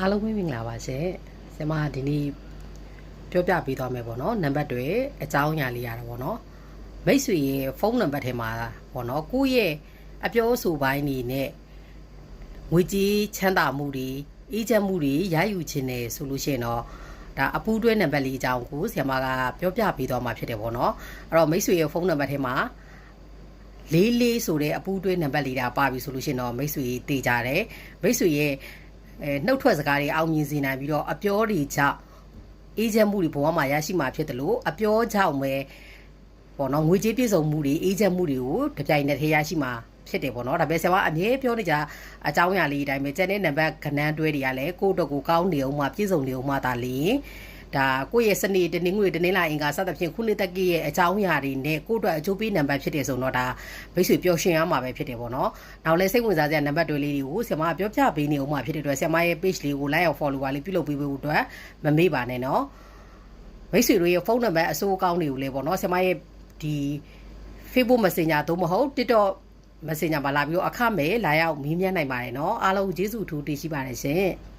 အားလုံးမင်္ဂလာပါရှင်ဆင်မဒီနေ့ပြောပြပေးသွားမယ်ပေါ့နော်နံပါတ်တွေအကြောင်းအရာလေးရတာပေါ့နော်မိတ်ဆွေရဲ့ဖုန်းနံပါတ်ထဲမှာပေါ့နော်ကိုယ့်ရဲ့အပြောအဆိုပိုင်းနေနဲ့ငွေကြေးချမ်းသာမှုတွေအေးချမ်းမှုတွေရယူခြင်းနဲ့ဆိုလို့ရှိရင်တော့ဒါအပူတွဲနံပါတ်လေးအကြောင်းကိုဆင်မကပြောပြပေးသွားမှာဖြစ်တယ်ပေါ့နော်အဲ့တော့မိတ်ဆွေရဲ့ဖုန်းနံပါတ်ထဲမှာလေးဆိုတဲ့အပူတွဲနံပါတ်လေးဒါပါပြီဆိုလို့ရှိရင်တော့မိတ်ဆွေတေးကြတယ်မိတ်ဆွေရဲ့နှုတ်ထွက်စကားတွေအောင်မြင်စေနိုင်ပြီးတော့အပြောတွေကြောင့်အေးချမ်းမှုတွေဘဝမှာရရှိမှာဖြစ်တယ်လို့အပြောကြောင့်ပဲပေါ့နော်ငွေကြေးပြည့်စုံမှုတွေအေးချမ်းမှုတွေကိုတပြိုင်နက်တည်းရရှိမှာဖြစ်တယ်ပေါ့နော်ဒါပဲဆရာကအမြဲပြောနေကြအကြောင်းအရာလေးအတိုင်းပဲကျန်တဲ့နံပါတ်ကဏ္ဍတွဲတွေကလည်းကိုယ့်အတွက်ကိုကောင်းနေအောင်မှပြည့်စုံနေအောင်မှဒါလေးဒါကိုယ့်ရဲ့စနေတနင်္ဂနွေတနင်္လာအင်္ဂါစသဖြင့်ခုနှစ်သက်ကြီးရဲ့အကြောင်းအရာတွေနဲ့ကိုယ့်အတွက်အကျိုးပေးနံပါတ်ဖြစ်တယ်ဆိုတော့ဒါမိတ်ဆွေပျော်ရွှင်ရမှာပဲဖြစ်တယ်ပေါ့နော်။နောက်လည်းစိတ်ဝင်စားစရာနံပါတ်တွေလေးတွေကိုဆရာမပြောပြပေးနေအောင်မှဖြစ်တဲ့အတွက်ဆရာမရဲ့ page လေးကို like အောင် follow ပါလေးပြုလုပ်ပေးဖို့အတွက်မမေ့ပါနဲ့နော်။မိတ်ဆွေတို့ရဲ့ဖုန်းနံပါတ်အစိုးအကောင်းတွေကိုလည်းပေါ့နော်ဆရာမရဲ့ဒီ Facebook Messenger သို့မဟုတ် TikTok Messenger မှာလာပြီးတော့အခမဲ့လာရောက်မေးမြန်းနိုင်ပါတယ်နော်။အားလုံးကျေးဇူးထူးတင်ရှိပါတယ်ရှင်။